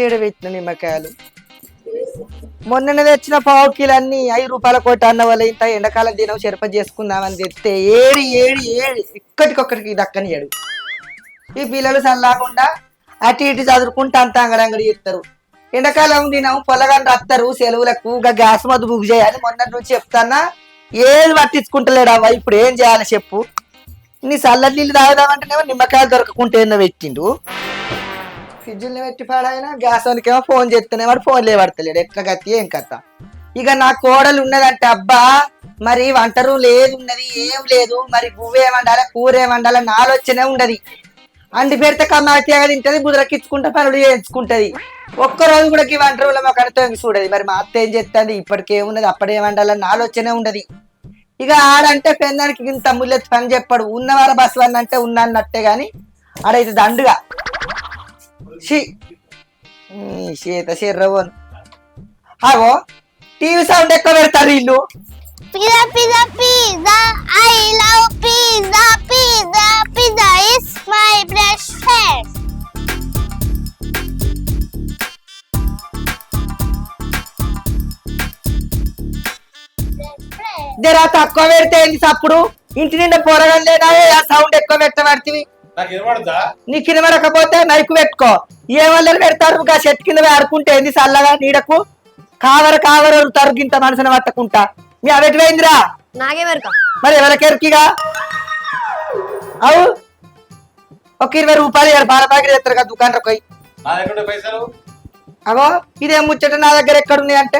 ఏడబెట్టిన నిమ్మకాయలు మొన్న తెచ్చిన పావు కిలన్నీ 5 రూపాయల కోట అన్న వల్ల ఇంత ఎండాకాలం దినం చెరప చేసుకుందామని తెస్తే ఏడి ఏడి ఏడి ఎక్కడికొక్కడికి దక్కనియాడు. ఈ పిల్లలు చల్లాకుండా అటు ఇటు చదువుకుంటూ అంత అంగడంగడి చేస్తారు. ఎండాకాలం దినం పొలగాని రస్తారు సెలవులకు గ్యాస్ మద్దు బుక్ చేయాలి. మొన్న నుంచి చెప్తానా ఏది పట్టించుకుంటలేడు అవ్వ. ఇప్పుడు ఏం చేయాలి చెప్పు? నీ చల్ల నీళ్ళు తాగుదామంటేనేమో నిమ్మకాయలు దొరకకుంటే ఎన్నో పెట్టిండు. ఫ్రిడ్జ్ని పెట్టి పాడాయన గ్యాస్ వనికేమో ఫోన్ చేస్తేనే వాడు ఫోన్ లేవడతలేడు. ఎట్లా గతి ఏం కథ? ఇక నా కోడలు ఉన్నదంటే అబ్బా మరి వంట రూమ్ లేదు ఉన్నది ఏం లేదు, మరి పువ్వు ఏమండాలి కూర ఏమండాలి అని ఆలోచనే ఉండదు. అండి పెడితే కమ్మాతిగా తింటది, బుదరకిచ్చుకుంటే పనులు చేయించుకుంటది. ఒక్కరోజు కూడా వంట రూమ్లో మాకు అర్థం చూడదు. మరి మా అత్త ఏం చేస్తుంది? ఇప్పటికేమున్నది అప్పుడేమండాలని ఆలోచనే ఉండదు. ఇక ఆడంటే పెందానికి ఇంత ముల్లెత్తి పని చెప్పాడు. ఉన్నవార బస్సు అని అంటే ఉన్నట్టే గాని ఆడైతే దండుగా చేత శర్రవోను. అవో టీవీ సౌండ్ ఎక్కువ పెడతారు వీళ్ళు. Pizza, pizza, pizza. I love pizza, pizza, pizza is my best friend. జరా తక్కువ పెడితే ఏంటి సప్పుడు? ఇంటి నిండా పొరగం లేదా ఆ సౌండ్ ఎక్కువ పెట్టబడుతుంది. నీకు వినబడకపోతే మైకు పెట్టుకో. ఏ వల్ల పెడతారు? ఆ చెట్టు కింద ఆడుకుంటే ఏంది చల్లగా నీడకు కావర తరుగు ఇంత మనసును పట్టకుంటా. మీ అవెటు పోయిందిరా? మరి ఎవరికెరికిగా అవు ఒక 20 రూపాయలు పాల ప్యాకెట్ చేస్తారు కదా దుకాణంలో పోయి. అవో ఇదేం ముచ్చట నా దగ్గర ఎక్కడున్నాయి అంటే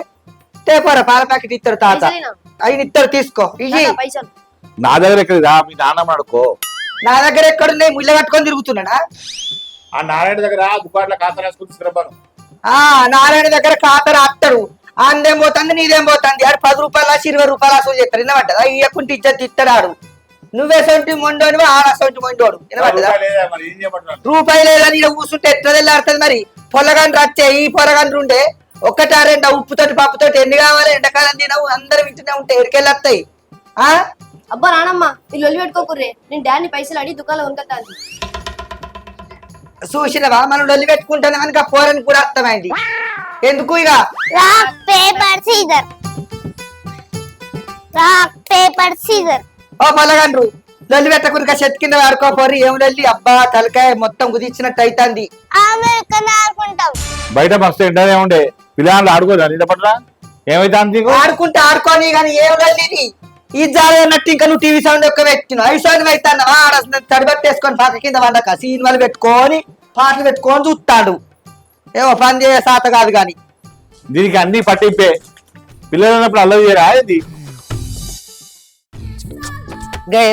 తేపోరా పాల ప్యాకెట్ ఇస్తారు తాత. అయిన ఇస్తారు తీసుకో. ఇవి నా దగ్గర ఎక్కడ మీ నాన్నమ్మ అడుకో. నా దగ్గర ఎక్కడున్నాయి? ముళ్ళ కట్టుకొని తిరుగుతున్నాడా? ఆ నారాయణ దగ్గర దుకాణంలో ఖాతా రాసుకుని తీసుకురాను. నారాయణ దగ్గర ఖాతా రాస్తాడు. అందేం పోతుంది నీదేం పోతుంది. ఆడు 10 రూపాయలు 20 రూపాయలు అసలు చేస్తారు. వినబడ్డదా? ఇయ్యకుంటే ఇజ్జత్ ఇస్తాడు ఆడు. నువ్వేసొంటి మొండోని ఆడసొంటి మొండోడు. వినబడ్డదా? రూపాయి లేదని కూర్చుంటే ఎట్లా తెల్లాడుతుంది? మరి పొలగాని రచ్చే ఈ పొలగాని ఉండే ఒక్కటా రెండా ఉప్పుతోటి పప్పుతోటి ఎన్ని కావాలి? ఎండాకాలం తినవు అందరు వింటూనే ఉంటాయి. ఎడికెళ్ళి వస్తాయి. అబ్బా నానమ్మ వీళ్ళు ఒళ్ళు పెట్టుకోకుర్రే, నేను డాడీని పైసలు అడిగి దుకాణంలో ఉంటాను. చూసినవా మనం ఒళ్ళు పెట్టుకుంటానే మనకి ఆ పోరని కూడా అర్థమైంది. ఎందుకు ఇక Rock, paper, scissor. Rock, paper, scissor. ఓ పొలగండ్రు లొల్లి పెట్టకుండా చెట్టు కింద ఆడుకోపోరు. ఏం లొల్లి అబ్బా తలకాయ మొత్తం కుదిచ్చినట్టు అవుతుంది. అమెరికన్ ఆడుకుంటాం. బయట మస్తు ఎండనే ఉండే పిల్లలు ఆడుకోదా నీళ్ళ పట్ల ఏమైతే ఆడుకుంటే ఆడుకోని కానీ ఏం లొల్లి ఈ జాలి అన్నట్టు ఇంకా నువ్వు టీవీ సౌండ్ ఎక్కువ పెట్టిన ఐసోన్ అవుతావా? ఆడ తడిబెట్టేసుకొని పక్క కింద వండక సినిమాలు పెట్టుకొని పాటలు పెట్టుకొని చూస్తాడు. ఏమో పని చేసే సాత కాదు కానీ దీనికి అన్ని పట్టింపే. పిల్లలు ఉన్నప్పుడు అల్లరి చేయరా? ఇది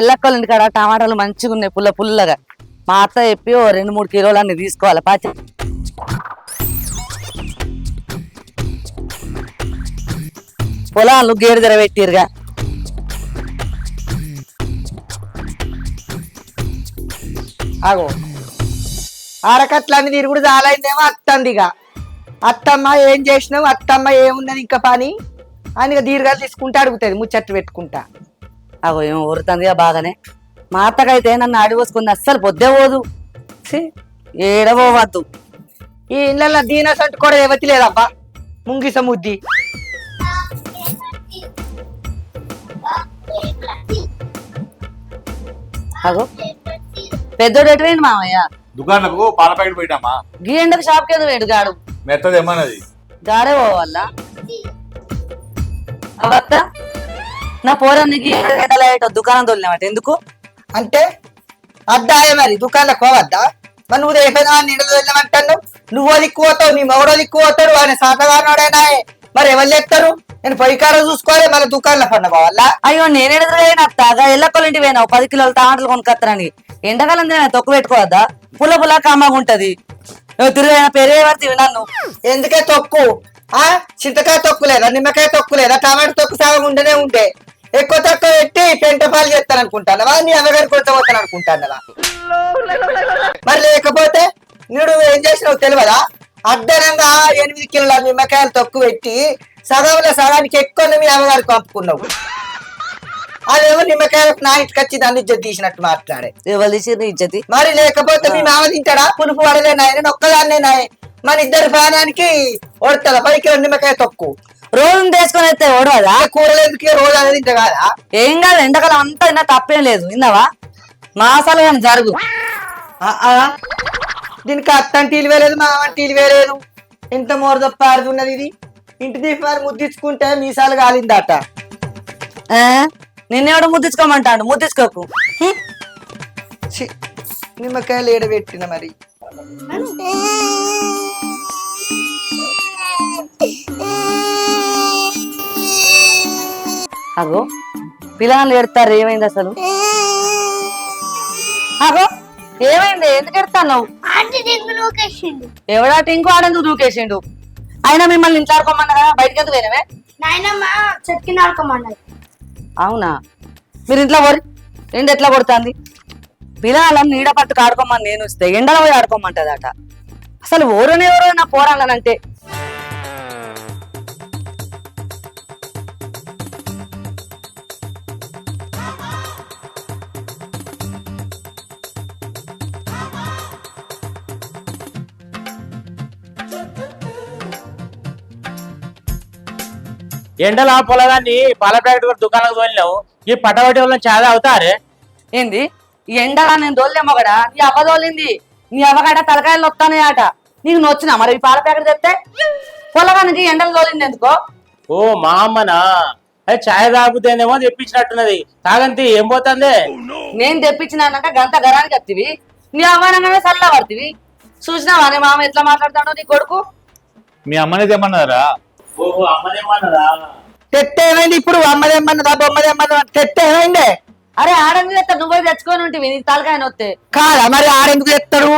ఎల్లక్కలు కాడ టమాటాలు మంచిగా ఉన్నాయి పుల్లగా. మా అత్త చెప్పి 2-3 కిలోలు అన్ని తీసుకోవాలి. పాచి పొలాలు గేడు ధర పెట్టిరుగా. ఆగో ఆడకట్లన్నీ తిరుగుడు చాలైందేమో అత్తంది. ఇక అత్తమ్మ ఏం చేసినావు? అత్తమ్మ ఏమున్నది ఇంకా పని అని దీర్ఘాలు తీసుకుంటా అడుగుతుంది ముచ్చట్లు పెట్టుకుంటా. అగో ఏమో ఊరుతుందిగా బాగానే. మా అత్తకైతే నన్ను అడిగోసుకుంది అస్సలు పొద్దే పోదు. ఏడవద్దు. ఈ ఇళ్ళల్లో దీనస్ అంటూ కూడా ఎవతి లేదబ్బా. ముంగిస ముద్ది అగో పెద్దోడు ఎటు వేయండి మామయ్య? దుకాణకు పాల ప్యాకెట్ పోయినామా? గీ ఎండకు షాప్ కి వేడు గాడు మెత్తది ఏమన్నది గాడే పోవాల. అవత్త నా పోరానికి దుకాణం తోలినమాట ఎందుకు అంటే అద్దాయే మరి దుకాణంలో పోవద్దా? మరి నువ్వు రేపైనా నీళ్ళు వెళ్ళమంటాను. నువ్వు దిక్కుపోతావు, నీ మగడో దిక్కుపోతాడు, ఆయన సాతగానోడైనా. మరి ఎవరు చెప్తారు? నేను పొయ్యికార చూసుకోవాలి మళ్ళీ దుకాణంలో పడిన పోవాలా? అయ్యో నేను ఎదురుగా ఎల్లకొల్లి ఇంటి పోయినావు 10 కిలోలు టమాటాలు కొనుక్కొత్తరానికి. ఎండాకాలం తొక్కు పెట్టుకోవద్దా? పుల్ల కామగా ఉంటది. తిరిగి పెరిగే పడుతుంది నన్ను. ఎందుకే తొక్కు? చింతకాయ తొక్కు లేదా? నిమ్మకాయ తొక్కు లేదా? టమాటా తొక్కు సాగం ఉండనే ఉంటే ఎక్కువ తక్కువ పెట్టి పెంటపాలు చేస్తాను అనుకుంటానవా? నీ అమ్మగారి కొడతాను అనుకుంటానవా? మరి లేకపోతే నువ్వు ఏం చేసినావు తెలియదా? అర్ధనంగా 8 కిలోల నిమ్మకాయలు తొక్కు పెట్టి సగంలో సగానికి ఎక్కువ మీ అమ్మగారికి పంపుకున్నావు. అదేమో నిమ్మకాయలు నా ఇంటికి వచ్చి దాన్ని ఇజ్జత్ తీసినట్టు మాట్లాడే. ఎవరు ఇజ్జతి? మరి లేకపోతే మీ మామ తింటాడా? పులుపు పడలేనాయన ఒక్కదాన్నే నాయ. మన ఇద్దరు ప్రాణానికి ఓడతల 10 కిలో నిమ్మకాయ తొక్కు రోజు తీసుకొని అయితే ఓడవదా? కూరలేదుకే రోజు అనేది ఇంత కాదా? ఏం కాదు, ఎండాకాలం అంతా తిన్నా తప్పేం లేదు. విన్నావా? మాసాలు కానీ జరుగు. దీనికి అత్తని టీలు వేయలేదు, మా అమ్మ టీలు వేయలేదు. ఎంత మోరదప్ప ఆడుతున్నది ఇది. ఇంటి దీపాన్ని ముద్దించుకుంటే మీసాలు కాలిందట. నిన్నెవడు ముద్దించుకోమంటాడు? ముద్దించుకోకు. ఛీ, నిమ్మకాయలు ఏడబెట్టిన మరి. అగో పిల్లలు ఎడతారు. ఏమైంది అసలు? అగో ఏమైంది? ఎందుకు ఎడతాను? Aunty ring లోకేసిండు. ఎవడా టింకు ఆడేందుకు దూకేసిండు? అయినా మిమ్మల్ని ఇంట్లో ఆడుకోమన్నా కదా, బయటకి ఎందుకు పోయినవే? నాయనమ్మ చెట్టు కింద ఆడుకోమన్నది. అవునా? మీరు ఇంట్లో పోరి. ఎండ ఎట్లా కొడుతుంది? పిల్లలను నీడ పట్టుకు ఆడుకోమని నేను వస్తే ఎండలో పోయి ఆడుకోమంటదట. అసలు ఎవరో నా పోరాలనంటే. ఎండల పొలగాన్ని పాల ప్యాకెట్ కూడా దుకాణాలకు తోలినావు. ఈ పట్టబట్టి వాళ్ళని చాలా అవుతారే. ఏంది ఈ ఎండగా? నేను దోలేమో కూడా నీ అవ్వ దోలింది. నీ అవ్వగడ తలకాయలు వస్తానే ఆట. నీకు నొచ్చినా మరి ఈ పాల ప్యాకెట్ తెస్తే? పొలగానికి ఎండలు దోలింది ఎందుకో? ఓ మా అమ్మనా? అది ఛాయ్ తాగుతేనేమో తెప్పించినట్టున్నది. తాగంతి ఏం పోతుంది? నేను తెప్పించినాక గంట గరానికి వత్తివి. నీ అవ్వనగానే చల్ల పడుతుంది. చూసినావా నీ మామ ఎట్లా మాట్లాడతాడో నీ కొడుకు? మీ అమ్మని తెమ్మన్నారా? ఓహో అమ్మనేమన్నదా? తెత్తే ఏమైంది ఇప్పుడు? అమ్మదేమన్నదా బొమ్మదేమన్నదా? తెత్తే ఏమైంది? అరే ఆడెందుకు తెస్తా? నువ్వు పోయి తెచ్చుకొని ఉంటివి. నీకు తలకాయ నొత్తే కాదా మరి ఆడెందుకు తెస్తాడు?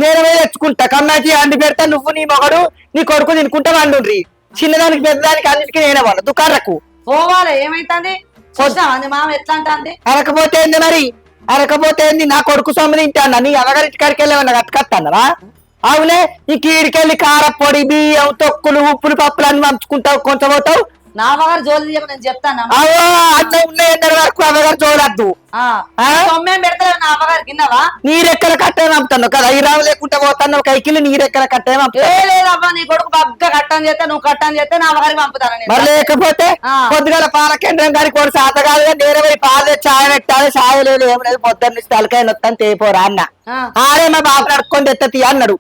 నేను పోయి తెచ్చుకుంటా. కన్నాకి అండి పెడతా, నువ్వు నీ మొగడు నీ కొడుకు తినుకుంటా వండుండ్రి. చిన్నదానికి పెద్దదానికి అన్నిటికీ నేనే వండు దుకాణకు. పోవాలి. ఏమైతుంది? చూసినావా నీ మామ ఎట్లా అంటుంది? అరకపోతే ఏంది మరి? అరకపోతే ఏంది? నా కొడుకు సొమ్ము తింటాను. నీ ఎవగారింటి కాడికి వెళ్ళి కట్టుకొస్తానరా? అవునే, ఈ కీడికెళ్ళి కారపొడి బియ్యం తొక్కులు ఉప్పులు పప్పులు అన్ని పంచుకుంటావు, కొంచెం పోతావు. నా అమ్మగారు జోలు తీయకు నేను చెప్తాను. అవో అన్న ఉన్నాయన్నర వరకు అమ్మగారు చూడద్దు. సొమ్మేం పెడతావు నా అమ్మగారు? కిన్నావా? నీరెక్కల కట్టే పంపుతాను కదా, ఈ రావు లేకుండా పోతాను కైకిల్లి నీరెక్కల కట్టే ఏ లేదబ్బా, నీ కొడుకు బగ్గ కట్టని చేస్తే నువ్వు కట్టని చేస్తే నా అమ్మగారికి పంపుతాను. మరి లేకపోతే పొద్దుగల పాల కేంద్రం గారికి కూడా శాత కాదు, నేనే పాలే చాయ్ పెట్టాలి. చాయ్ లేదు ఏం లేదు, పొద్దున్న నుంచి తలకాయ నొత్తాను తేపోరా అన్న. ఆడే మా బాబు నడుకొని తెత్తతి అన్నాడు.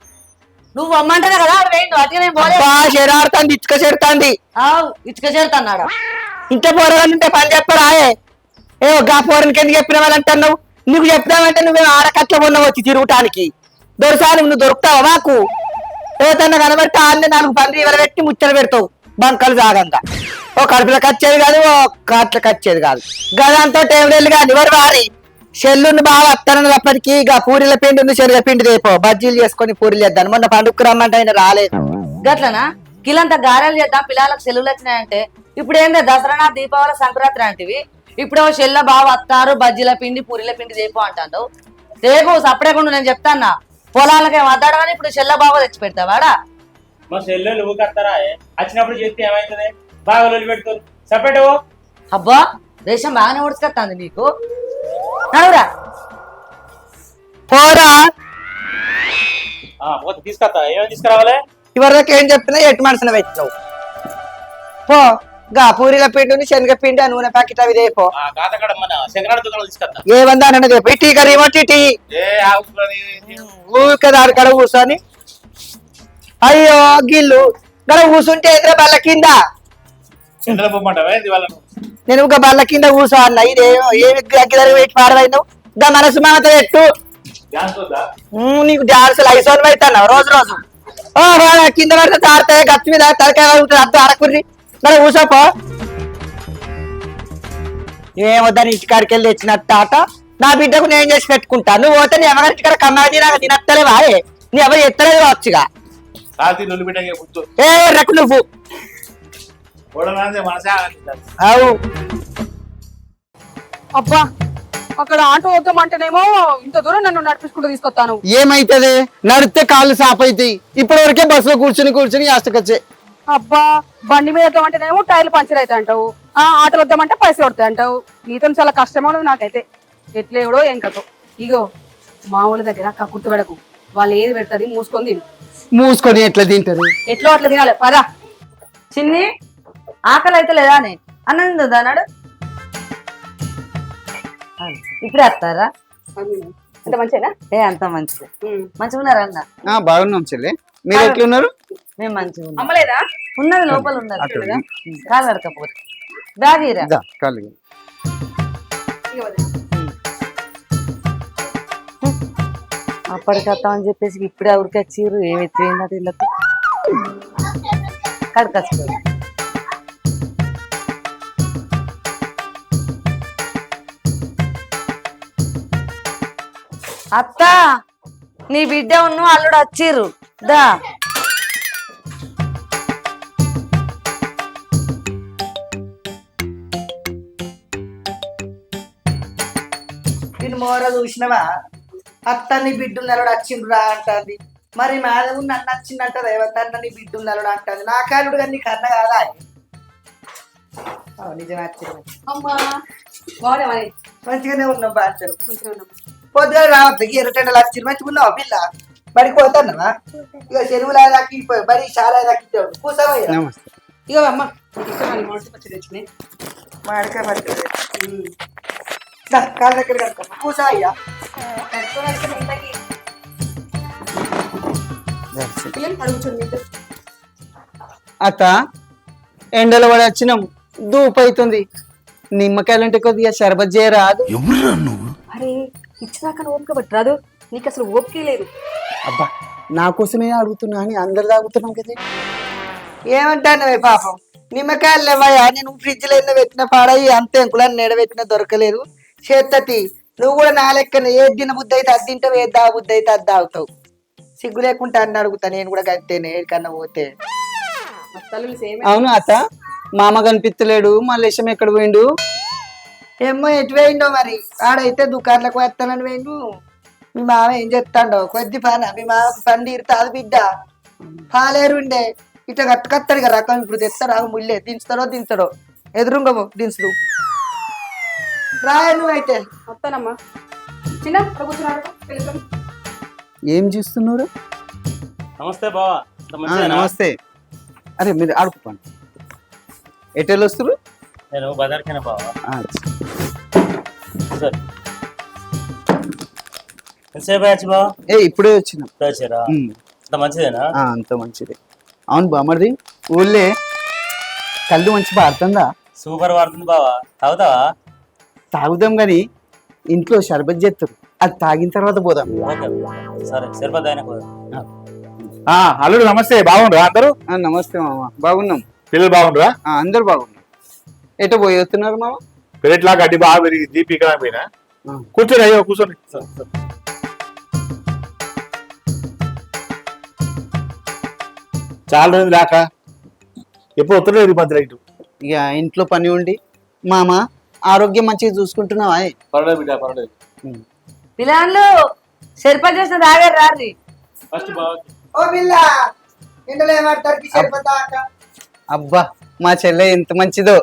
నువ్వు అమ్మంటేనే కదా ఆడు వేయండు. అట్లా నేను పోలే. చెరాడుతుంది, ఇచ్చుక చెడుతుంది. ఇచ్చుక చేరుతున్నాడు. ఇంత పోరగాలంటే పని చెప్పరా? ఏ గా పోరనికి ఎందుకు చెప్పిన వాళ్ళంటున్నావు? నీకు చెప్తామంటే నువ్వు ఆడకట్ల ఉన్న వచ్చి తిరుగుటానికి దొరసాలి. నువ్వు దొరుకుతావా మాకు? ఏదన్నా కనబడితే ఆడనే 4 పండ్రి ఇవర పెట్టి ముచ్చలు పెడతావు బంకలు జాగంగా. ఓ కడుపులకు వచ్చేది కాదు, ఓ కాట్లకు వచ్చేది కాదు. గదంతో టేబుల్ కానీ ఎవరు వారి చెల్లుని బాగా వస్తానని అప్పటికి ఇక పూరీల పిండి ఉంది, శరీర పిండి రేపో బజ్జీలు చేసుకొని పూరీలు చేద్దాం. మొన్న పండుగకు రమ్మంటే ఆయన రాలేదు. గట్లనా? కిలంతా గారెలు చేద్దాం, పిల్లలకు సెలవులు వచ్చినాయంటే. ఇప్పుడు ఏందో దసరా దీపావళి సంక్రాంతి లాంటివి. ఇప్పుడు చెల్ల బాగా వస్తారు, బజ్జీల పిండి పూరీల పిండి రేపు అంటాడు. రేపు సపరేకుండా నేను చెప్తాన్నా. పొలాలకే వద్దాడు కానీ ఇప్పుడు చెల్ల బాగా తెచ్చి పెడతావాడా? మా సెల్లు నువ్వు కడతారా? వచ్చినప్పుడు చేస్తే ఏమైతుంది? బాగా లొల్లి పెడుతుంది. సపరేట్ అబ్బా రేషం బాగానే ఉడుచుకొస్తుంది నీకు. నడురా పోరా, తీసుకొస్తా. ఏమేమి తీసుకురావాలి? ఇవరికి ఏం చెప్పినా ఎటు మనసున పెట్టినావు. పో గా పూరీల పిండి ఉంది, శనగ పిండి, ఆ నూనె ప్యాకెట్ అవి రేపో. ఏమందా అన్నది టీ కర్రీమో టీ ఊరికే దాని కడ కూర్చొని అయ్యో గిల్లు గడ కూర్చుంటే ఎదురు బల్ల కింద. నేను ఒక బల్ల కింద కూర్చో అన్న. ఇదేమో ఏమి అగ్గిదరి పెట్టి పాడవైనావు. గా మనసు మాత పెట్టు. నీకు డాన్సులు ఐసోన్ అవుతున్నావు రోజు రోజు. ఓ కింద పడితే తాడతాయి గచ్చు మీద తలకాయ ఉంటుంది. అద్దు ఆడకుర్రి మరి కూర్చోపో. ఏమొద్దని ఇంటికాడికి వెళ్ళి తెచ్చినట్టు ఆట నా బిడ్డకు నేను చేసి పెట్టుకుంటా. నువ్వు పోతే నీ ఎవరింటి కాడ కమ్మాది నాకు తినత్తలేవా? నీ ఎవరు ఎత్తలేదు కావచ్చుగా. ఏ రకు నువ్వు అవు. అబ్బా అక్కడ ఆటో వద్దామంటేనేమో ఇంత దూరం నన్ను నడిపించుకుంటూ తీసుకొస్తాను. ఏమైతుంది? నడితే కాళ్ళు సాప్ అవుతాయి. ఇప్పటి వరకే బస్సులో కూర్చుని ఆస్తకొచ్చే. అబ్బా బండి మీద వద్దామంటేనేమో టైర్లు పంచర్ అవుతాయి అంటావు. ఆటో వద్దామంటే పైసలు పడతాయి అంటావు. నీతో చాలా కష్టం ఉన్నది నాకైతే. ఎట్లేవడో ఏం కథో. ఇగో మామూలు దగ్గర గుర్తుపడకు. వాళ్ళు ఏది పెడతారు మూసుకొని తిను. మూసుకొని ఎట్లా తింటారు? ఎట్లా అట్లా తినాలి పదా. చిన్ని ఆకలి అయితే లేదా అని అన్నం తిందా అన్నాడు. ఇప్పుడే వస్తారా? అంత మంచిగా ఏ అంత మంచిది. మంచిగా ఉన్నారా అన్న? బాగున్నాం చెల్లె, మీరు ఎట్లున్నారు? మేము మంచిగా ఉన్నాం. అమ్మలేదా? ఉన్నది లోపల ఉన్నది. అక్కడ. కాలు కడకపోతే బ్యాగ్ ఇరా. దా, కాళ్ళు. అప్పటికి వస్తామని చెప్పేసి ఇప్పుడే ఊరికి వచ్చిర్రు. ఏమి ఎత్తిపోయిందట ఇళ్ళకు. కడకచ్చుకోరు. అత్త నీ బిడ్డ ఉన్ను అల్లుడు వచ్చిర్రు దా. నేను మోర చూసినవా? అత్తని బిడ్డు నెలడు వచ్చిండ్రా అంటుంది. మరి మాధవు నన్ను వచ్చిందంట రేవతన్న నీ బిడ్డు నెలడు అంటుంది. నా కాలుడు కానీ నీకు అన్న కాదా? నిజమే వచ్చింది. అమ్మా బాగున్నా మరి. మంచిగానే ఉన్నాం బాధ్యతలు. మంచిగా ఉన్నాం. పొద్దుగా రావద్దు ఎర్రటెండలు వచ్చింది. మంచిగా ఉన్నావా పిల్ల? బడికి పోతున్నావా? ఇక చెరువులా దక్కిపోయి బడి చాలా దక్కించాడు. కూర్చోవయ్యా. నమస్తే. ఇగో అమ్మ మామిడి పచ్చడి తెచ్చినాయి. మాడికాయ పడుతుంది. కాళ్ళ దగ్గర కనుక కూర్చోవయ్యా. అత్త ఎండలో పడి వచ్చినాం, దూపు అవుతుంది. నిమ్మకాయలంటే కొద్దిగా షర్బత్ చేయరాదు? అరే ఇచ్చినాక ఓపిక పట్టరాదు. నీకు అసలు ఓపిక లేదు. అబ్బా, నా కోసమే అడుగుతున్నా అని అందరు తాగుతున్నాం కదా. ఏమంటాను పాపం, నిమ్మకాయలు లేవయ్యా. నేను ఫ్రిడ్జ్ లో ఎన్నో పెట్టిన పాడయి అంతే ఎంకులని నెడబెట్టిన దొరకలేదు. చేత్తతి నువ్వు కూడా నా లెక్కన ఏది తిన బుద్ధి అయితే అది తింటావు, ఏది దా బుద్ధి అయితే అది తాగుతావు. సిగ్గు లేకుండా అన్న అడుగుతా నేను కూడా కట్టేనే ఏడికన్నా పోతే. అవును అత్త, మామ కనిపించలేడు, మా లేశం ఎక్కడ పోయిండు? ఏమో ఎటు పోయిండో మరి. ఆడైతే దుకాణాలకు వేస్తానని పోయిండు. మీ మామ ఏం చెప్తాండో కొద్ది పని. మీ మామ పని తీరుతాది బిడ్డ. పాలేరు ఉండే ఇట్లా కట్టుకత్తాడు కదా రకం. ఇప్పుడు తెస్తాడు ఆగు ముళ్ళే దించుతాడో ఎదురుంగము దించుడు. రాయ నువ్వైతే. వస్తానమ్మా. చిన్న కూర్చున్నాడు. ఏం చూస్తున్నారు? నమస్తే బావా. నమస్తే. అరే మీరు ఆడుకోండి. ఎటెళ్ళు వస్తారు? నేను బజార్కేనా బావా. సరే ఎంతసేపు వచ్చి బావా? ఇప్పుడే వచ్చిన. వచ్చారా? అంత మంచిదేనా? అంత మంచిదే. అవును బామర్ది, ఊళ్ళే కళ్ళు మంచి పాడుతుందా? సూపర్ వాడుతుంది బావా. తాగుతావా? తాగుదాం గాని ఇంట్లో షర్బత్ చేస్తారు, అది తాగిన తర్వాత పోదాం. ఓకే సరే సరిపోద్ది ఆయన. అల్లుడు నమస్తే, బాగుండ్రా అందరూ? నమస్తే మామ, బాగున్నాం. పిల్లలు బాగుండ్రా? అందరు బాగున్నాం. ఎటో పోయి వస్తున్నారు మామ? పెరట్లా గడ్డి బాగా పెరిగి దీపిక పోయినా. కూర్చొని అయ్యో కూర్చోండి. చాలా రోజులు రాక ఎప్పుడు వస్తలేదు మధ్యలో ఇటు. ఇక ఇంట్లో పని ఉండి. మామ ఆరోగ్యం మంచిగా చూసుకుంటున్నావా? పర్లేదు బిడ్డ పర్లేదు. పిల్లలు సరిపడి చేసిన తాగారు రారి. ఫస్ట్ బావా. ఓ పిల్ల ఎండలో ఏమంటారు? అబ్బా, మా చెల్లె ఎంత మంచిదో,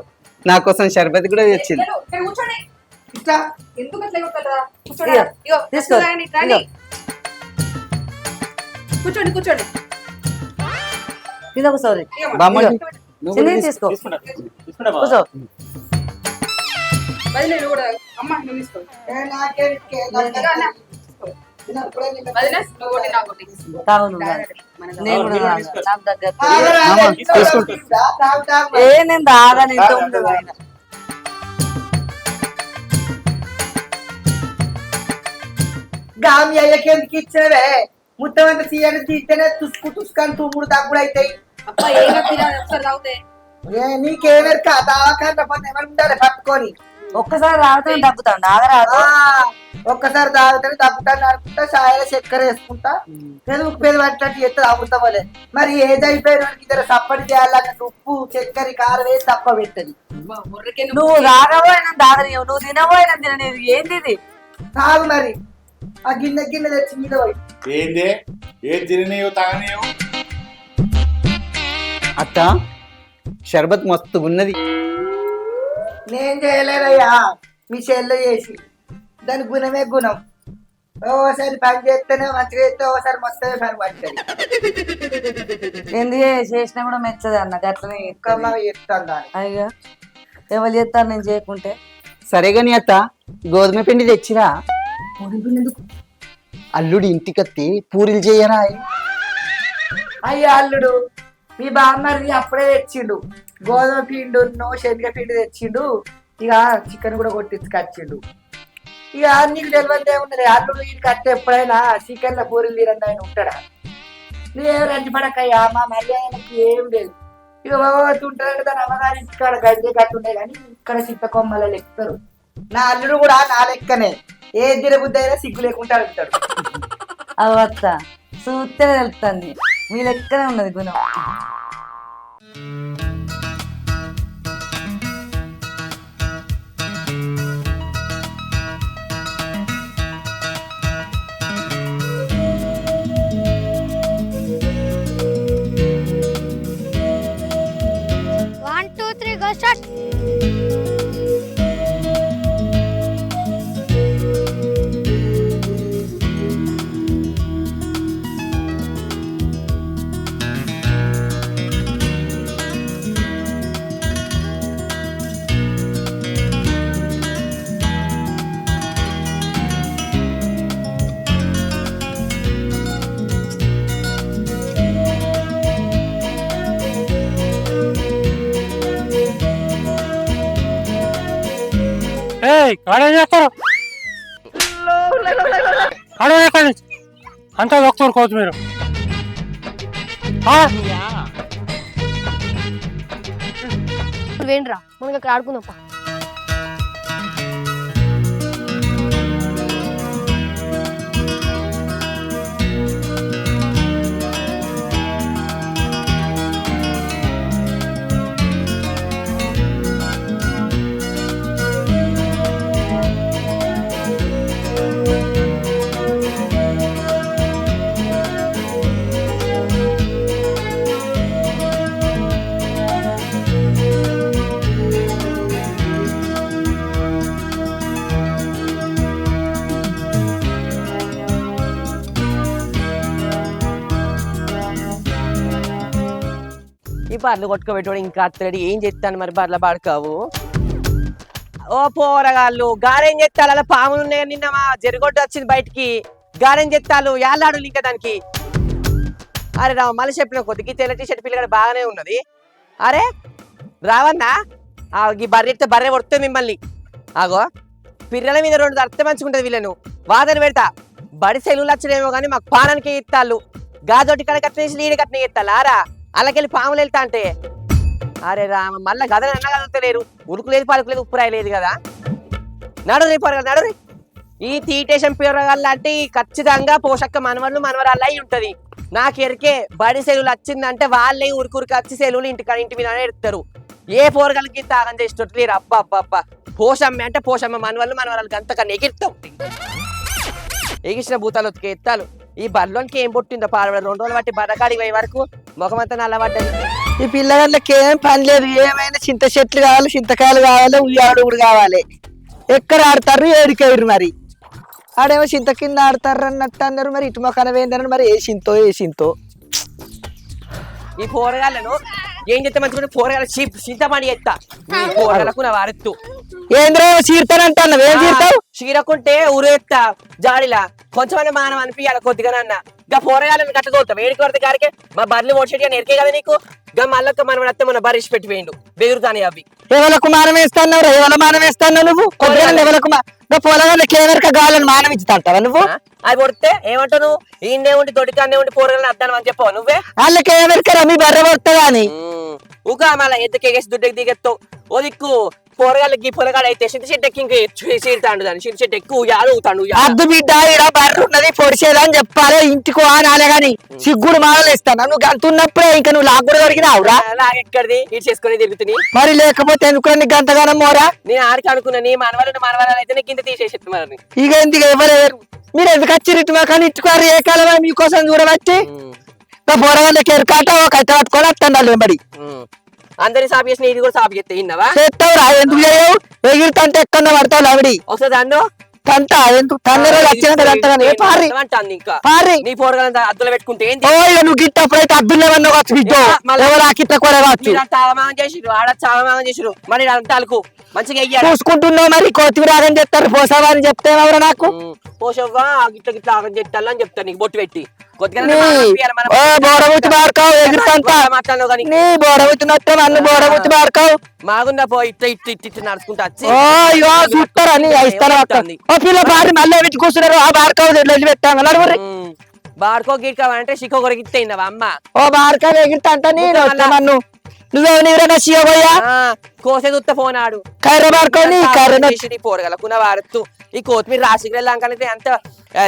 నా కోసం షర్బత్ కూడా తెచ్చింది. కూర్చోండి. ఇట్లా ఎందుకు అట్లా కొడతారా? ఇగో, తీసుకో. ఇగో. కూర్చోండి కూర్చోండి. ఇదొక సారీ. బామ్మర్ది, నువ్వు కూడా చిన్న తీసుకో. తీసుకుంటా బావా. కూర్చో. వదిలే నువ్వు కూడా. అమ్మ నువ్వు తీసుకో. వదిలే నువ్వు ఒకటి నాకు ఒకటి. తాగు నువ్వు తాగు. నేను కూడా తాగా. నాకు దగ్గర నేను తాగాను. ఎంత ఉంది ఆయన. గామి అయ్యకి ఎందుకు ఇచ్చావే? మొత్తం అంతా తీయని తీస్తేనే తుసుకొని తుమ్ముడు తగ్గుడు అవుతాయి. అబ్బా ఏగా తినాలి ఒకసారి తాగితే. నీకేమెరక దావకాండ పని ఏమైనా ఉండాలి పట్టుకొని. ఒక్కసారి తాగుతాను తగ్గుతాను. ఆగరాదు. ఒక్కసారి తాగుతానే తగ్గుతాను అనుకుంటా. సాయల చక్కెర వేసుకుంటా పెరుగు పెరుగు పట్టినట్టు ఎత్తు తాగుతాం వాళ్ళే. మరి ఏది అయిపోయిన ఇద్దరు సప్పటి చేయాలన్నట్టు ఉప్పు చక్కెర కారం వేసి తప్ప పెట్టది. నువ్వు తాగబోయినా తాగనియవు, నువ్వు తినబోయినా తినలేదు. ఏంది ఇది? తాగు మరి. ఆ గిన్నె గిన్నె తెచ్చి మీద పోయి. ఏంది ఏది తిననీయో తాగనీయో? అత్త షర్బత్ మస్తు ఉన్నది. నేను చేయలేదయ్యా, మీ చెల్లె చేసి. దాని గుణమే గుణం. ఓసారి పని చేస్తేనే మంచిగా చేస్తే ఒకసారి మొత్తమే పని పడుతుంది. ఎందుకే చేసినా కూడా మెచ్చదు అన్న గట్లనే ఒక్కమ్మ చెప్తాను దాన్ని. అయ్యో ఎవరు చేస్తారు నేను చేయకుంటే. సరే గాని అత్త గోధుమ పిండి తెచ్చిరా. అల్లుడు ఇంటికత్తి పూరీలు చేయరా. అయ్యో అల్లుడు మీ బామ్మది అప్పుడే తెచ్చిండు గోధుమ పిండి శనగ పిండి తెచ్చిండు. ఇక చికెన్ కూడా కొట్టించుకొచ్చిండు. ఇక నీకు తెలియదు ఏమున్నది అల్లుడు ఇంటికి అత్తే ఎప్పుడైనా చికెన్ లో పూరీలు తీరండి ఆయన ఉంటాడా? నువ్వేం రంచి పడకయ్యా మా మర్యాదకి ఏం లేదు. ఇక భగవతి ఉంటాడు దాని అమ్మగారి ఇంటికాడ గంజే కట్టుండే కానీ ఇక్కడ చిత్త కొమ్మల లెక్కరు. నా అల్లుడు కూడా నా లెక్కనే ఏ దిరబుద్ధి అయినా సిగ్గు లేకుండా అడుగుతాడు. అవత్త చూస్తే తెలుస్తుంది మీ లెక్కనే ఉన్నది గుణం. Start. కాడే చేస్తారు అంతా దొక్కుతారు కోచు మీరు. వేండ్రా మనకి అక్కడ ఆడుకుందాం. ఈ బర్రెలు కొట్టుకోబెట్టుకోవడం ఇంకా అత్తడు ఏం చెప్తాను మరి బర్రెల పడకావు. ఓ పోరగాళ్ళు గారేం చెత్తాలు అలా పాములు ఉన్నాయి. నిన్న మా జరిగొడ్డు వచ్చింది బయటికి గారేం చెత్తాలు యాళ్ళాడు ఇంకా దానికి. అరే రావు మళ్ళీ చెప్పిన కొద్దికి తెల్ల టీషర్ట్ పిల్లగాడు బాగానే ఉన్నది. అరే రావన్నా ఈ బర్రె ఎక్కితే బర్రె కొడుతుంది మిమ్మల్ని. ఆగో పిల్లల మీద 2 అర్థం మంచుకుంటుంది వీళ్ళను వాదన పెడతా. బడి సెలవులు వచ్చడేమో కానీ మాకు పానానికి ఇత్తాళ్ళు గాదొట్టి కడ కట్టినేసి లీడి కట్టిన ఇత్తాలు ఆరా అలాకెళ్ళి పాములు వెళ్తా అంటే. అరే రామ మళ్ళా గద అన్న కదలేరు ఉరుకు లేదు పలుకు లేదు ఉప్పురాయి లేదు కదా. నడురి పొరగా నడురి. ఈ తీటేషన్ పిరగాళ్ళు అంటే ఖచ్చితంగా పోషక్క మనవళ్ళు మనవరాళ్ళు అయి ఉంటది. నాకు ఎరికే బడి సెలవులు వచ్చిందంటే వాళ్ళే ఉరుకురికి వచ్చి సెలవులు ఇంటి మీద ఎడతారు. ఏ పోరగాళ్ళకి తాగం చేసేటట్లేరు. అబ్బా అబ్బా అబ్బా పోషమ్మ అంటే పోషమ్మ మనవళ్ళు మనవరాళ్ళకి అంతకన్నా ఎగిరితాం. ఎగిసిన భూతాలు ఉతికే ఎత్తాలు. ఈ బర్లోనికి ఏం పుట్టిందో పాడబడ 2 రోజులు బట్టి బర్రకాడికి పోయే వరకు ముఖమంతా నల్లబడ్డది. ఈ పిల్లగాళ్ళకి ఏం పని లేదు. ఏమైనా చింత చెట్లు కావాలి చింతకాయలు కావాలి ఉయ్యాడుగుడు కావాలి. ఎక్కడ ఆడతారు ఏడికేరు మరి. ఆడేమో చింత కింద ఆడతారు అన్నట్టు అన్నారు. మరి ఇటు మొక్కన వేందన్నారు. మరి ఏ చింతో ఈ పోరగాళ్ళను ఏం చెప్తే మంచిగా పోరగాళ్ళ చింతపండి ఎత్తా పోరగాళ్ళకు నా వారెత్తు ఏంద్రో చీరతానంటావు ఏం చీరతావు? చీరకుంటే ఊరేస్తా జాడిలా కొంచెం మానం అనిపించాలి కొద్దిగానన్నా. ఇంకా పోరగాళ్ళని కట్టగలుగుతాం వేడికి వరద గారికి మా బర్రెలు ఓడ్చేటి అని ఎరికే కదా నీకు. ఇంకా మళ్ళొక్క మనం అత్తే మన బర్రిసి పెట్టిపోయిండు బెదురుతానే అవి. ఎవరికి మానం వేస్తావు? ఎవరి మానం వేస్తావు నువ్వు? ఎవరికి పొలగాళ్ళకి ఎవరికి గాలని మానం ఇచ్చుతాంటావా నువ్వు? అవి కొడితే ఏమంటావు నువ్వు? ఈయనే ఉండి దొడికానే ఉండి పోరగాళ్ళని అద్దాను అని చెప్పావు నువ్వే. వాళ్ళకి ఎవరికరా మీ బర్రె పడుతుందా అని ఊగా మళ్ళీ ఎద్దకేసి దుడ్డకి దిగెత్తావు. ఓ దిక్కు పోరగాళ్ళకి పొలగాడు అయితే చింత చెట్టు ఎక్కి ఇంక చీరుతాడు దాన్ని చింత చెట్టు ఎక్కువ ఊతాడు. అద్దు బిడ్డ ఇలా బర్రె ఉన్నది పొడిచేదా అని చెప్పాలి. ఇంటికి ఆనాలే గాని సిగ్గుడు మాడలేస్తాను. నువ్వు గంతున్నప్పుడే ఇంకా నువ్వు లాక్ కూడా దొరికినావురా. లాగెక్కడిది ఇటు చేసుకుని తిరుగుతుంది మరి లేకపోతే ఎందుకు నీకు గంతగానం మోరా? నేను ఆడికి అనుకున్నా నీ మనవరాలు అయితే కింద తీసేసి మరి ఇక ఎందుకు ఎవరు మీరు ఎందుకు వచ్చి ఇటు కానీ ఇట్టుకోరు ఏ కాలమా మీకోసం చూడవచ్చి పోరగాళ్ళకి ఎరకాట ఒక కట్ట పట్టుకొని వస్తాను బడి. అందరి సాపు చేసిన ఇది కూడా సాపు చేస్తే విన్నావా? చేస్తావురా ఎందుకు చేయవు? ఎగిరితంటే ఎక్కడ పడతావు ఆవిడి ఒకసారి అన్ను తంత ఎందుకు తన్నర వచ్చిన పారి అంటాంది ఇంకా పారి నీ పోరగాలంతా అద్దులు పెట్టుకుంటే ఏం ఓ ఇక నువ్వు గిట్టప్పుడైతే అద్దులేమన్నా వచ్చు బిడ్డో ఎవరు ఆకిట్ల కూడా వచ్చు చాలామానం చేసిరు ఆడ చాలామానం చేసిరు మరి అంతా అలుకు మంచిగా వెయ్యాలి చూసుకుంటున్నావు మరి కొత్తిమీర ఆగని చెప్తారు పోసావని చెప్తే ఎవరు నాకు పోషవ్వా గిట్ల గిట్ల ఆగం చెట్టాలని అని చెప్తాను నీకు బొట్టు పెట్టి ఓ బోడబుచ్చి మారుకావు ఎగురుతంతా నీ బోడబుచ్చి నట్టే నన్ను బోడబుచ్చి మారుకావు మాగుందా పో ఇట్లా ఇట్లా ఇట్లా నడుచుకుంటా వచ్చి ఓ ఇగో చూస్తారని ఇస్తాను ఓ పిల్ల పారి మళ్ళీ పెట్టి కూర్చున్నారు ఆ బార్కావు వెళ్ళి పెట్టాను నడుగురి బాడుకో గిట్కావంటే సిక్కో కొరకు ఇస్తాయిందవా అమ్మ ఓ బార్కావు ఎగురుతంతా నేను నన్ను నువ్వేమన్నా సీయబోయా కోసే దుత్త పోనాడు కర్ర బార్కోని కర్ర పోరగలకున్న వాడుతూ ఈ కొత్తిమీర రాసికి వెళ్ళాకనైతే అంత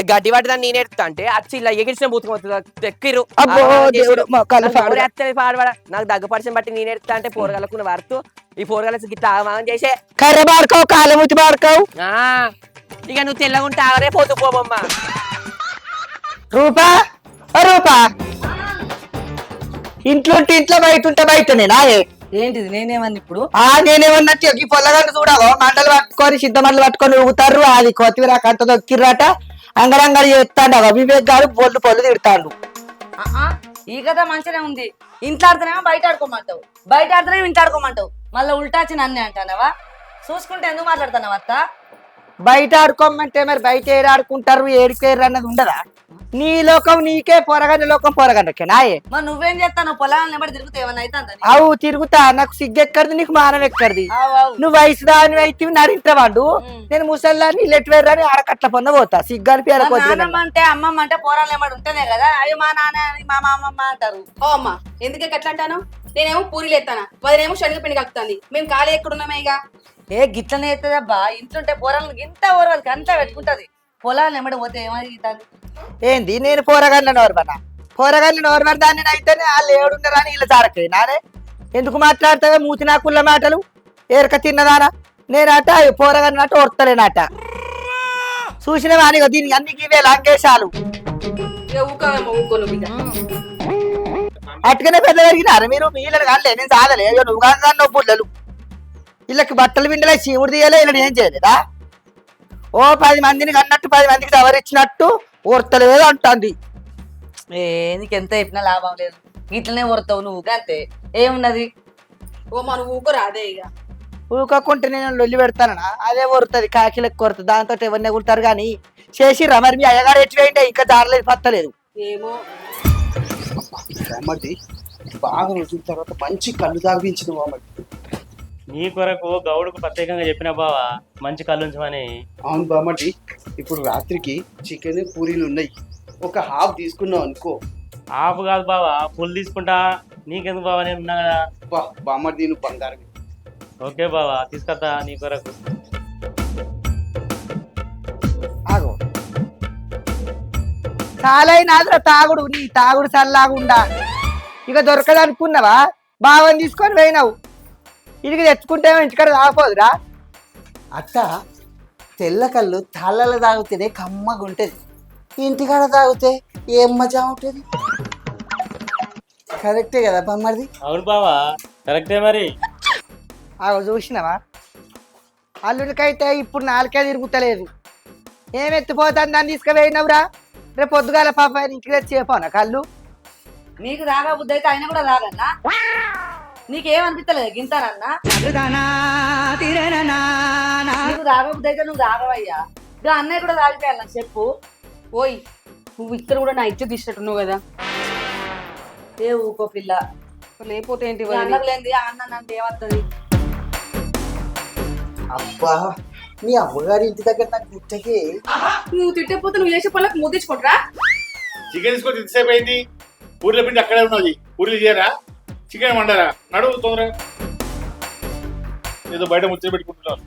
గడ్డి పడ్డదని నేను ఎడుతా అంటే అచ్చి ఇలా ఎగిరిచిన బూతుకు ఎక్కిరు పాడబడ నాకు దగ్గపరిచిన బట్టి నేను ఎడుతా అంటే పోరగలకున్న వాడుతూ ఈ పోరగల గిట్లా ఆగమాగం చేసే కర్ర బార్కావు కాలముచ్చి బార్కావు ఇక నువ్వు తెల్లగుంటే ఆగరే పోతు పోబమ్మ రూపా రూపా ఇంట్లో ఇంట్లో బయట ఉంటే బయటనే నాయే ఏంటిది నేనేమన్నా ఇప్పుడు నేనేమన్నట్టు ఈ పొల్లగంట చూడవో మంటలు పట్టుకొని సిద్ధమండలు పట్టుకొని ఊగుతారు అది కొత్తిమీర కంట దొక్కిర్రాట అంగడంగడి చేస్తాడు వివేక్ గారు పొల్లు తిడతాడు ఈ కథ మంచిగానే ఉంది ఇంట్లో ఆడుతున్నామో బయట ఆడుకోమంటావు బయట ఆడుతున్నామో ఇంట్లో ఆడుకోమంటావు మళ్ళీ ఉల్టాచి నన్నే అంటానవా చూసుకుంటే ఎందుకు మాట్లాడుతున్నావు అత్త బయట ఆడుకోమంటే మరి బయట ఏడు ఆడుకుంటారు ఏడికేరు అన్నది ఉండదా నీ లోకం నీకే పొరగండి లోకం పొరగండకే నాయే మరి నువ్వేం చేస్తాను పొలాలను నెంబడి తిరుగుతా ఏమన్నా అవుతుందని అవు తిరుగుతా నాకు సిగ్గెక్కడిది నీకు మానం ఎక్కడిది నువ్వు వయసు దాని అయితే నడింటవాడు నేను ముసల్లాన్ని లెట్వేర్రని ఆడకట్ల పొంద పోతా సిగ్గాని నాన్నమ్మ అంటే అమ్మమ్మ అంటే పోరాలు నెంబడి ఉంటేనే కదా అయ్యో మా నాన్న మా అమ్మమ్మ అంటారు ఓ అమ్మ ఎందుకే ఎట్లా అంటాను నేనేమో పూరీలు ఎత్తానా వదినేమో శనగపిండి కలుపుతాంది మేము ఖాళీ ఎక్కడున్నామే ఇక ఏ గిట్లనే అవుతుందబ్బా ఇంట్లుంటే పోరాలను ఇంత ఓరవాళ్ళకి అంతా పెట్టుకుంటది పొలాలు నెంబడి పోతే ఏమైతుంది ఏంది నేను పోరగాన్ని నోరుబన్నా పోరగాన్ని నోరుబడి దాన్ని అయితేనే వాళ్ళు ఏడున్నారని వీళ్ళు జారకే నానే ఎందుకు మాట్లాడతావే మూతి నాకుళ్ళ మాటలు ఏరక తిన్నదానా నేనట పోరగాన్ని అట ఓర్తలేనట చూసిన వాణిగా దీనికి అన్ని ఇవే లంకేశాలు అట్టుగానే పెద్ద పెరిగినారు మీరు వీళ్ళని కాదులే నేను సాగలే నువ్వు కాదు పుల్లలు వీళ్ళకి బట్టలు బిండలే చీముడు తీయలే వీళ్ళని ఏం చేయలేదా ఓ 10 మందిని కన్నట్టు 10 మందికి ఎవరిచ్చినట్టు ఓర్తలేదు అంటుంది నీకు ఎంత చెప్పినా లాభం లేదు ఇట్లనే ఓడతావు నువ్వు అంతే ఏమున్నది ఓ మన ఊకరు అదే ఇక ఊకోకుంటే నేను లొల్లి పెడతానా అదే ఓరుతుంది కాకిలకు కొరుతుంది దాంతో ఎవరిని ఎగురుతారు కానీ చేసిర్రా మరి మీ అయ్యగారు ఎట్వేయంటే ఇంకా దారలేదు పత్తలేదు ఏమో బామ్మర్ది బాగా రోజుల తర్వాత మంచి కళ్ళు తాగించింది బామ్మర్ది నీ కొరకు గౌడుకు ప్రత్యేకంగా చెప్పిన బావా మంచి కళ్ళు ఉంచమని అవును బామ్మర్ది ఇప్పుడు రాత్రికి చికెన్ పూరీలు ఉన్నాయి ఒక హాఫ్ తీసుకున్నావు అనుకో హాఫ్ కాదు బావా ఫుల్ తీసుకుంటా నీకెందుకు బావా నేను ఉన్నా కదా బామ్మర్ది నువ్వు బంగారం ఓకే బావా తీసుకొస్తా నీ కొరకు ఆగో చాలైనాదిరా తాగుడు నీ తాగుడు చల్లాగుండా ఇక దొరకదనుకున్నావా బావని తీసుకొని పోయినావు ఇది తెచ్చుకుంటే ఇంటికాడ తాగపోదురా అట్ట తెల్ల కళ్ళు తల్లలు తాగితేనే కమ్మగా ఉంటుంది ఇంటికాడ తాగితే ఏం మజా ఉంటుంది కరెక్టే కదా బొమ్మది అవును బావా కరెక్టే మరి ఆగో చూసినావా అల్లుడికైతే ఇప్పుడు నాలుకే తిరుగుతలేదు ఏం ఎత్తిపోతాను దాన్ని తీసుకుపోయినవురా రేపు పొద్దుగాల పాప ఇంటికి తెచ్చి చెప్పావునా కళ్ళు నీకు రాగా బుద్ధి అయితే ఆయన కూడా రాగన్నా నీకేమనిపిస్తలేదు గింతానన్నా నీకు రాగా బుద్ధి అయితే నువ్వు రాగవయ్యా ఇక అన్నయ్య కూడా తాగిపోయాలి చెప్పు ఓయ్ నువ్వు ఇక్కడ కూడా నా ఇచ్చ తీసినట్టున్నావు కదా ఏ ఊకో పిల్ల లేకపోతే ఏంటి అన్నకు లేనిది అన్న అంటే ఏమవుతుంది అబ్బా మీ అమ్మగారి ఇంటి దగ్గర నాకు గుట్టకి నువ్వు తిట్టకపోతే నువ్వు చేసే పనులకు ముద్దించుకుంటారా చికెన్ తీసుకొచ్చి ఎంతసేపు అయింది పూరీల పిండి అక్కడే ఉన్నది పూరీలు చేయరా చికెన్ వండరా నడువు తొందరగా ఏదో బయట ముచ్చట పెట్టుకుంటున్నావు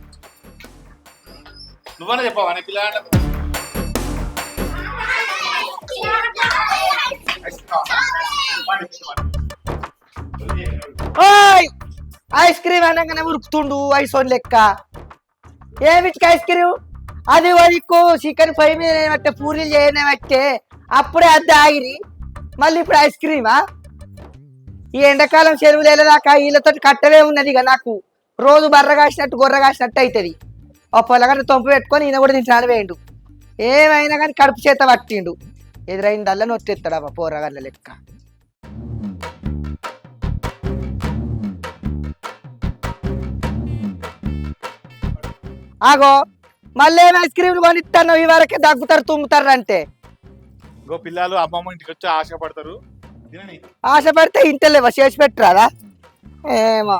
నువ్వనే చెప్పావా నీ పిల్లగాళ్ళ ఓయ్ ఐస్ క్రీమ్ అనగానే ఉరుకుతుండు ఐసోన్ లెక్క ఏమిటికి ఐస్ క్రీమ్ అది వరకు చికెన్ ఫ్రై మీద ఏమంటే పూరీలు చేయనేమంటే అప్పుడే అద్దె ఆగిరి మళ్ళీ ఇప్పుడు ఐస్ క్రీమా ఈ ఎండాకాలం చెరువులు వెళ్ళదాకా వీళ్ళతో కట్టవే ఉన్నది ఇక నాకు రోజు బర్ర కాసినట్టు గొర్రె కాసినట్టు అవుతుంది ఆ పొలగడ్డ తొంపు పెట్టుకొని ఈయన కూడా తింటాను వేయండు. ఏమైనా కానీ కడుపు చేత పట్టిండు. ఎదురైందల్లా నొత్తెత్తాడమ్మా పోరగాళ్ళ లెక్క. ఆగో మళ్ళీ ఏం ఐస్ క్రీమ్లు కొనిస్తాను ఈ వరకే దగ్గుతారు తుమ్ముతారు అంటే. ఇంకో పిల్లలు అమ్మమ్మ ఇంటికి వచ్చి ఆశపడతారు. తినని ఆశపడితే ఇంటలేవా చేసి పెట్టరాదా? ఏమో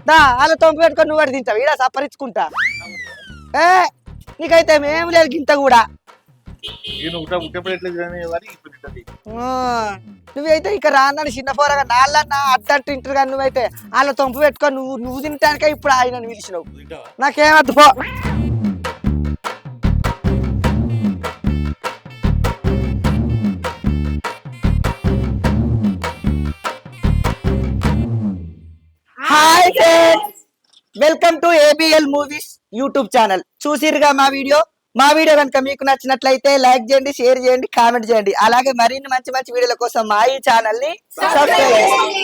దా అలా తొంపు పెట్టుకొని నువ్వు తింటావు ఈడ సప్పరించుకుంటా. నీకైతే ఏం లేదు గింత కూడా. ఉట్టప్పుడు ఎట్లా తినని కానీ ఇప్పుడు తింటది. నువ్వైతే ఇక రాన్నాడు చిన్న పోరగా నాళ్ళన్నా అద్దంటూ ఇంటారు కానీ నువ్వైతే వాళ్ళ తొంపు పెట్టుకొని నువ్వు తింటానికే ఇప్పుడు ఆయన పిలిచినావు. నాకేమద్దు పో. Hi friends, welcome to ABL movies YouTube channel. చూసిరుగా మా వీడియో కనుక మీకు నచ్చినట్లయితే లైక్ చేయండి, షేర్ చేయండి, కామెంట్ చేయండి. అలాగే మరిన్ని మంచి మంచి వీడియోల కోసం మా ఈ ఛానల్ ని సబ్స్క్రైబ్ చేయండి.